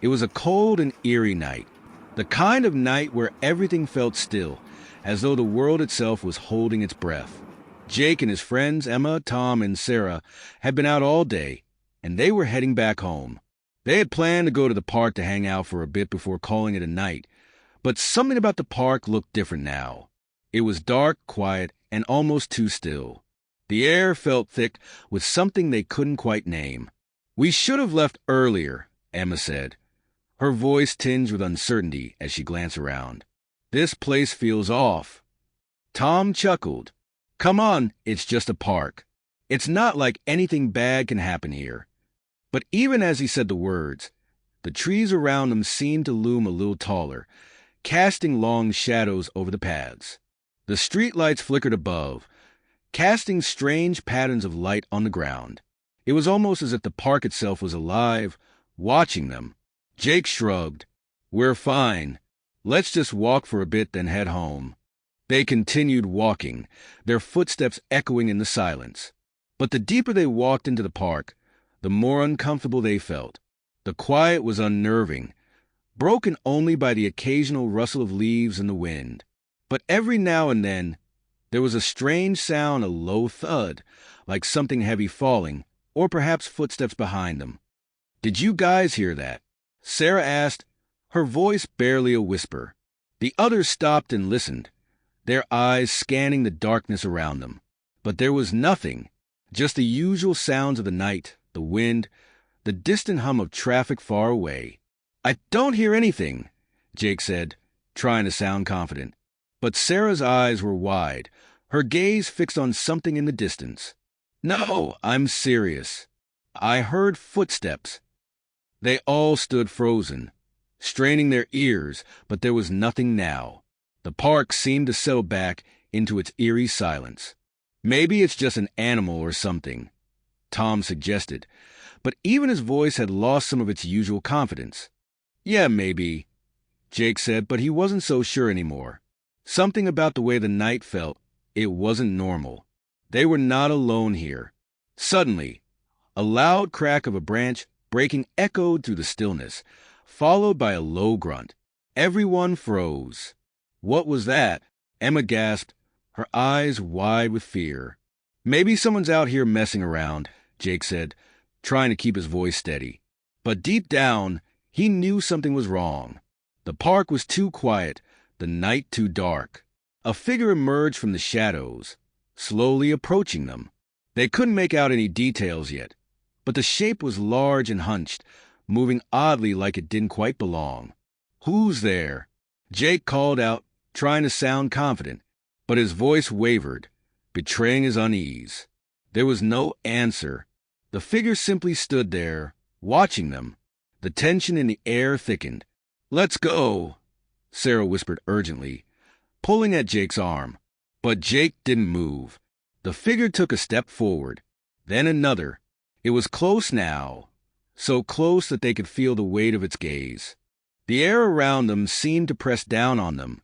It was a cold and eerie night, the kind of night where everything felt still, as though the world itself was holding its breath. Jake and his friends, Emma, Tom, and Sarah, had been out all day, and they were heading back home. They had planned to go to the park to hang out for a bit before calling it a night, but something about the park looked different now. It was dark, quiet, and almost too still. The air felt thick with something they couldn't quite name. "We should have left earlier," Emma said, her voice tinged with uncertainty as she glanced around. "This place feels off." Tom chuckled. "Come on, it's just a park. It's not like anything bad can happen here." But even as he said the words, the trees around them seemed to loom a little taller, casting long shadows over the paths. The streetlights flickered above, casting strange patterns of light on the ground. It was almost as if the park itself was alive, watching them. Jake shrugged. "We're fine. Let's just walk for a bit, then head home." They continued walking, their footsteps echoing in the silence. But the deeper they walked into the park, the more uncomfortable they felt. The quiet was unnerving, broken only by the occasional rustle of leaves in the wind. But every now and then, there was a strange sound, a low thud, like something heavy falling, or perhaps footsteps behind them. "Did you guys hear that?" Sarah asked, her voice barely a whisper. The others stopped and listened, their eyes scanning the darkness around them. But there was nothing, just the usual sounds of the night, the wind, the distant hum of traffic far away. "I don't hear anything," Jake said, trying to sound confident. But Sarah's eyes were wide, her gaze fixed on something in the distance. "No, I'm serious. I heard footsteps." They all stood frozen, straining their ears, but there was nothing now. The park seemed to settle back into its eerie silence. "Maybe it's just an animal or something," Tom suggested, but even his voice had lost some of its usual confidence. "Yeah, maybe," Jake said, but he wasn't so sure anymore. Something about the way the night felt, it wasn't normal. They were not alone here. Suddenly, a loud crack of a branch breaking echoed through the stillness, followed by a low grunt. Everyone froze. "What was that?" Emma gasped, her eyes wide with fear. "Maybe someone's out here messing around," Jake said, trying to keep his voice steady. But deep down, he knew something was wrong. The park was too quiet, the night too dark. A figure emerged from the shadows, slowly approaching them. They couldn't make out any details yet, but the shape was large and hunched, moving oddly like it didn't quite belong. "Who's there?" Jake called out, trying to sound confident, but his voice wavered, betraying his unease. There was no answer. The figure simply stood there, watching them. The tension in the air thickened. "Let's go," Sarah whispered urgently, pulling at Jake's arm. But Jake didn't move. The figure took a step forward, then another. It was close now, so close that they could feel the weight of its gaze. The air around them seemed to press down on them,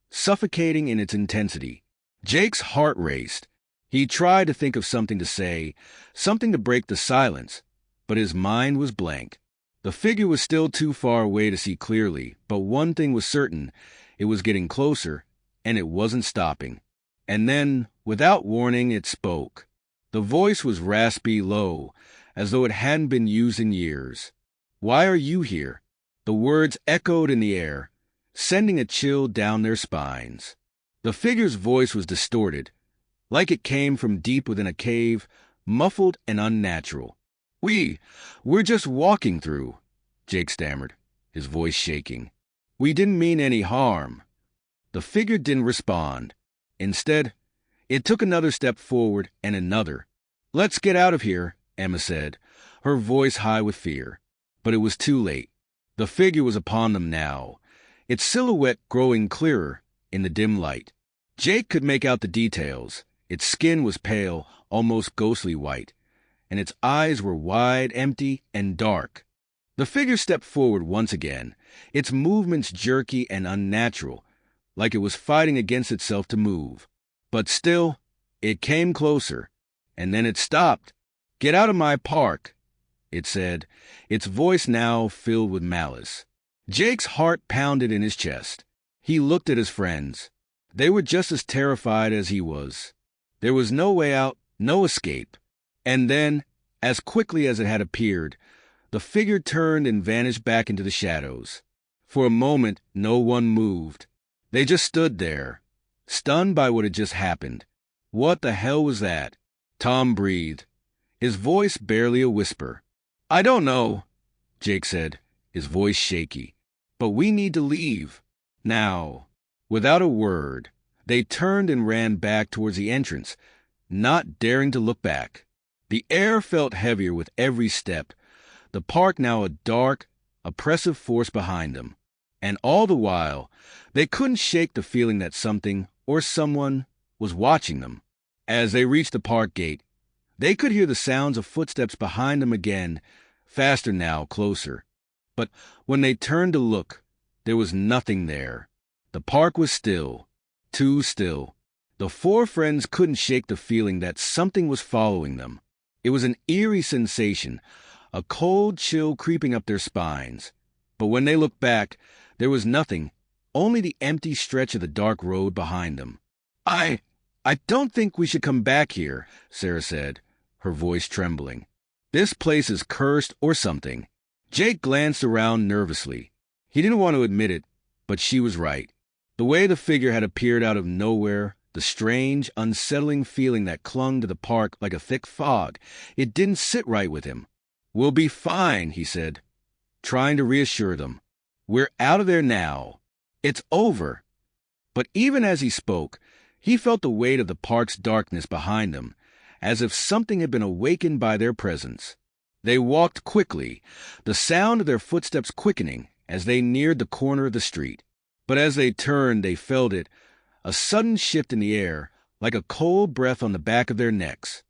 suffocating in its intensity. Jake's heart raced. He tried to think of something to say, something to break the silence, but his mind was blank. The figure was still too far away to see clearly, but one thing was certain: it was getting closer, and it wasn't stopping. And then, without warning, it spoke. The voice was raspy, low, as though it hadn't been used in years. "Why are you here?" The words echoed in the air, sending a chill down their spines. The figure's voice was distorted, like it came from deep within a cave, muffled and unnatural. We're just walking through," Jake stammered, his voice shaking. "We didn't mean any harm." The figure didn't respond. Instead, it took another step forward and another. "Let's get out of here," Emma said, her voice high with fear. But it was too late. The figure was upon them now, its silhouette growing clearer in the dim light. Jake could make out the details. Its skin was pale, almost ghostly white, and its eyes were wide, empty, and dark. The figure stepped forward once again, its movements jerky and unnatural, like it was fighting against itself to move. But still, it came closer, and then it stopped. "Get out of my park," it said, its voice now filled with malice. Jake's heart pounded in his chest. He looked at his friends. They were just as terrified as he was. There was no way out, no escape. And then, as quickly as it had appeared, the figure turned and vanished back into the shadows. For a moment, no one moved. They just stood there, stunned by what had just happened. What the hell was that? Tom breathed, his voice barely a whisper. I don't know, Jake said, his voice shaky. But we need to leave. Now. Without a word, they turned and ran back towards the entrance, not daring to look back. The air felt heavier with every step, the park now a dark, oppressive force behind them. And all the while, they couldn't shake the feeling that something or someone was watching them. As they reached the park gate, they could hear the sounds of footsteps behind them again, faster now, closer. But when they turned to look, there was nothing there. The park was still, too still. The four friends couldn't shake the feeling that something was following them. It was an eerie sensation, a cold chill creeping up their spines. But when they looked back, there was nothing, only the empty stretch of the dark road behind them. I don't think we should come back here, Sarah said, her voice trembling. This place is cursed or something. Jake glanced around nervously. He didn't want to admit it, but she was right. The way the figure had appeared out of nowhere, the strange, unsettling feeling that clung to the park like a thick fog, it didn't sit right with him. We'll be fine, he said, trying to reassure them. We're out of there now. It's over. But even as he spoke, he felt the weight of the park's darkness behind them, as if something had been awakened by their presence. They walked quickly, the sound of their footsteps quickening as they neared the corner of the street. But as they turned, they felt it, a sudden shift in the air, like a cold breath on the back of their necks.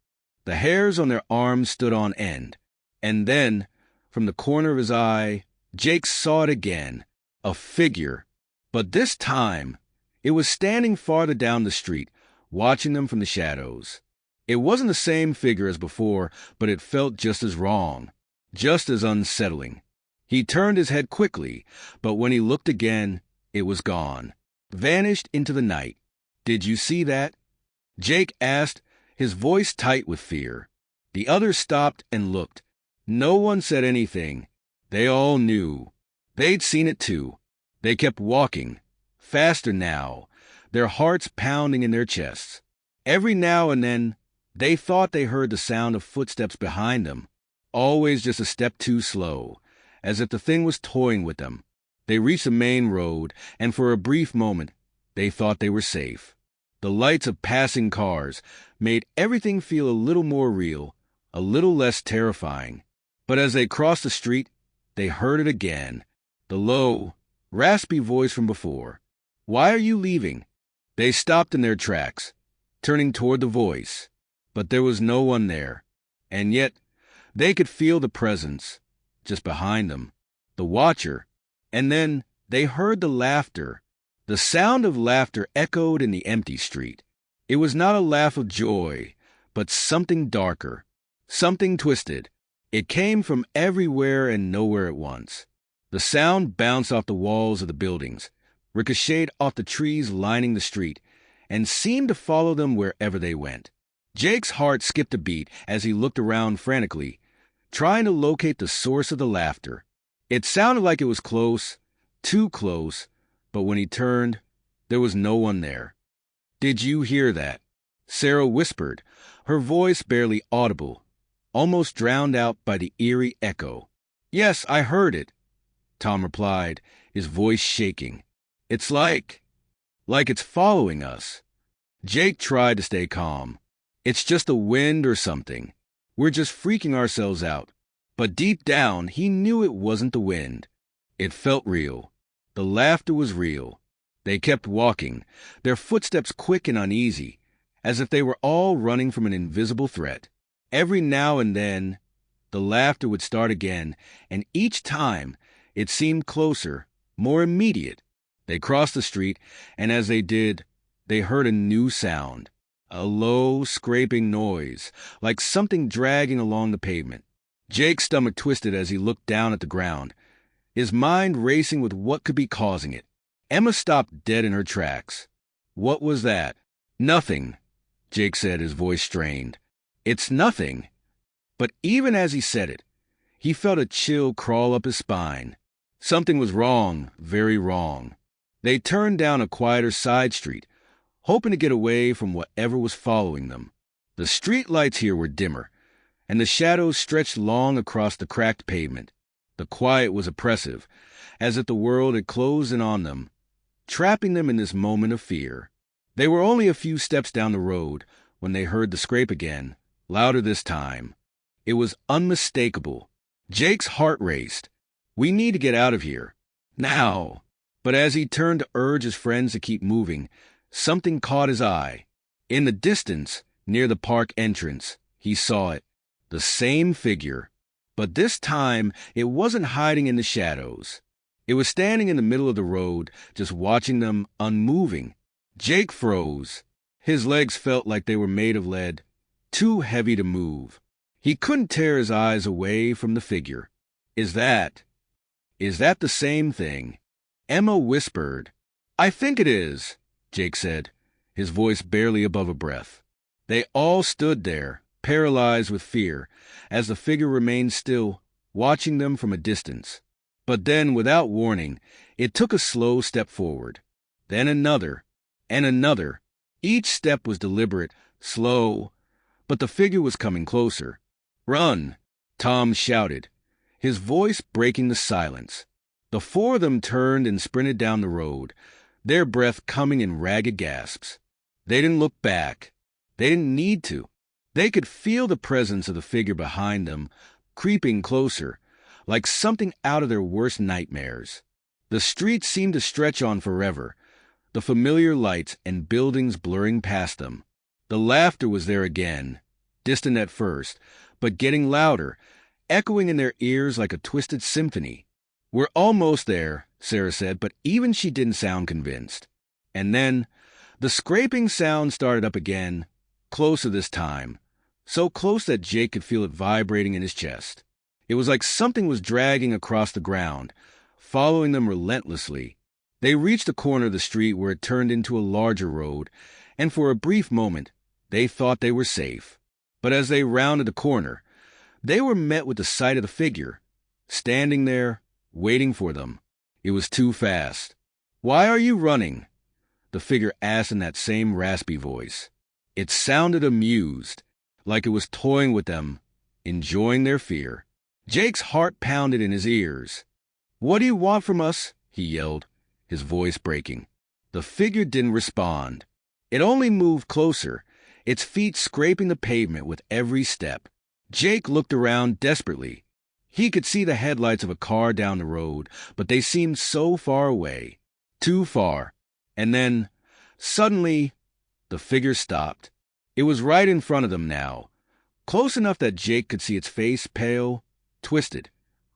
The hairs on their arms stood on end. And then, from the corner of his eye, Jake saw it again, a figure. But this time, it was standing farther down the street, watching them from the shadows. It wasn't the same figure as before, but it felt just as wrong, just as unsettling. He turned his head quickly, but when he looked again, it was gone, vanished into the night. Did you see that? Jake asked, his voice tight with fear. The others stopped and looked. No one said anything. They all knew. They'd seen it too. They kept walking, faster now, their hearts pounding in their chests. Every now and then, they thought they heard the sound of footsteps behind them, always just a step too slow, as if the thing was toying with them. They reached the main road, and for a brief moment, they thought they were safe. The lights of passing cars made everything feel a little more real, a little less terrifying. But as they crossed the street, they heard it again, the low, raspy voice from before. Why are you leaving? They stopped in their tracks, turning toward the voice. But there was no one there, and yet they could feel the presence, just behind them, the watcher. And then they heard the laughter. The sound of laughter echoed in the empty street. It was not a laugh of joy, but something darker, something twisted. It came from everywhere and nowhere at once. The sound bounced off the walls of the buildings, ricocheted off the trees lining the street, and seemed to follow them wherever they went. Jake's heart skipped a beat as he looked around frantically, trying to locate the source of the laughter. It sounded like it was close, too close, but when he turned, there was no one there. Did you hear that? Sarah whispered, her voice barely audible, almost drowned out by the eerie echo. Yes, I heard it, Tom replied, his voice shaking. It's like it's following us. Jake tried to stay calm. It's just the wind or something. We're just freaking ourselves out. But deep down, he knew it wasn't the wind. It felt real. The laughter was real. They kept walking, their footsteps quick and uneasy, as if they were all running from an invisible threat. Every now and then, the laughter would start again, and each time, it seemed closer, more immediate. They crossed the street, and as they did, they heard a new sound, a low, scraping noise, like something dragging along the pavement. Jake's stomach twisted as he looked down at the ground, his mind racing with what could be causing it. Emma stopped dead in her tracks. What was that? Nothing, Jake said, his voice strained. It's nothing. But even as he said it, he felt a chill crawl up his spine. Something was wrong, very wrong. They turned down a quieter side street, hoping to get away from whatever was following them. The streetlights here were dimmer, and the shadows stretched long across the cracked pavement. The quiet was oppressive, as if the world had closed in on them, trapping them in this moment of fear. They were only a few steps down the road when they heard the scrape again, louder this time. It was unmistakable. Jake's heart raced. We need to get out of here. Now. But as he turned to urge his friends to keep moving, something caught his eye. In the distance, near the park entrance, he saw it. The same figure. But this time, it wasn't hiding in the shadows. It was standing in the middle of the road, just watching them, unmoving. Jake froze. His legs felt like they were made of lead, too heavy to move. He couldn't tear his eyes away from the figure. Is that the same thing? Emma whispered. I think it is, Jake said, his voice barely above a breath. They all stood there, paralyzed with fear, as the figure remained still, watching them from a distance. But then, without warning, it took a slow step forward. Then another, and another. Each step was deliberate, slow, but the figure was coming closer. Run, Tom shouted, his voice breaking the silence. The four of them turned and sprinted down the road, their breath coming in ragged gasps. They didn't look back. They didn't need to. They could feel the presence of the figure behind them, creeping closer, like something out of their worst nightmares. The street seemed to stretch on forever, the familiar lights and buildings blurring past them. The laughter was there again, distant at first, but getting louder, echoing in their ears like a twisted symphony. We're almost there, Sarah said, but even she didn't sound convinced. And then, the scraping sound started up again, closer this time, so close that Jake could feel it vibrating in his chest. It was like something was dragging across the ground, following them relentlessly. They reached the corner of the street where it turned into a larger road, and for a brief moment, they thought they were safe. But as they rounded the corner, they were met with the sight of the figure, standing there, waiting for them. It was too fast. Why are you running? The figure asked in that same raspy voice. It sounded amused, like it was toying with them, enjoying their fear. Jake's heart pounded in his ears. What do you want from us? He yelled, his voice breaking. The figure didn't respond. It only moved closer, its feet scraping the pavement with every step. Jake looked around desperately. He could see the headlights of a car down the road, but they seemed so far away. Too far. And then, suddenly, the figure stopped. It was right in front of them now, close enough that Jake could see its face, pale, twisted,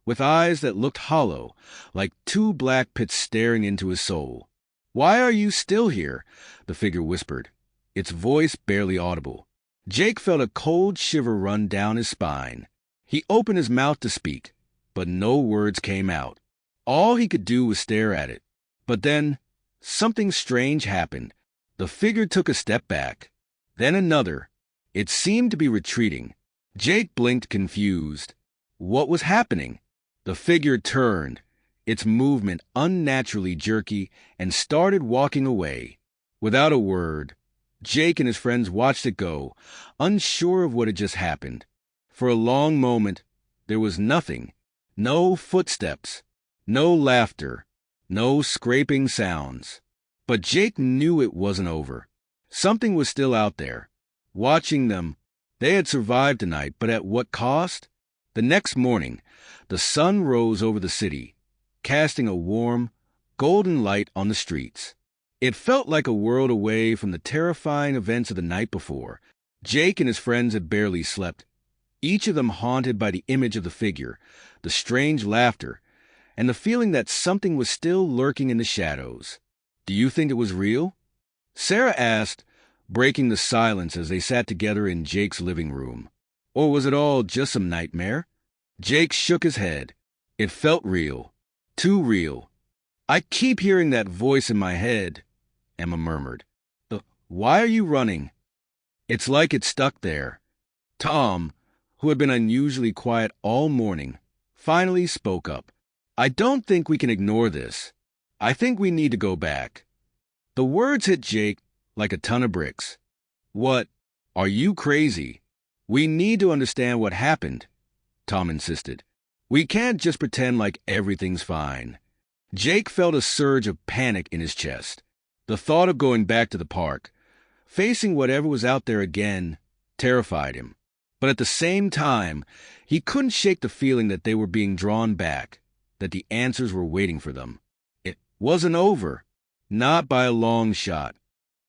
with eyes that looked hollow, like two black pits staring into his soul. Why are you still here? The figure whispered, its voice barely audible. Jake felt a cold shiver run down his spine. He opened his mouth to speak, but no words came out. All he could do was stare at it. But then, something strange happened. The figure took a step back. Then another. It seemed to be retreating. Jake blinked, confused. What was happening? The figure turned, its movement unnaturally jerky, and started walking away. Without a word, Jake and his friends watched it go, unsure of what had just happened. For a long moment, there was nothing. No footsteps, no laughter, no scraping sounds. But Jake knew it wasn't over. Something was still out there, watching them. They had survived tonight, but at what cost? The next morning, the sun rose over the city, casting a warm, golden light on the streets. It felt like a world away from the terrifying events of the night before. Jake and his friends had barely slept, each of them haunted by the image of the figure, the strange laughter, and the feeling that something was still lurking in the shadows. Do you think it was real? Sarah asked, breaking the silence as they sat together in Jake's living room. Or was it all just some nightmare? Jake shook his head. It felt real. Too real. I keep hearing that voice in my head, Emma murmured. Why are you running? It's like it's stuck there. Tom, who had been unusually quiet all morning, finally spoke up. I don't think we can ignore this. I think we need to go back. The words hit Jake like a ton of bricks. What? Are you crazy? We need to understand what happened, Tom insisted. We can't just pretend like everything's fine. Jake felt a surge of panic in his chest. The thought of going back to the park, facing whatever was out there again, terrified him. But at the same time, he couldn't shake the feeling that they were being drawn back, that the answers were waiting for them. It wasn't over. Not by a long shot.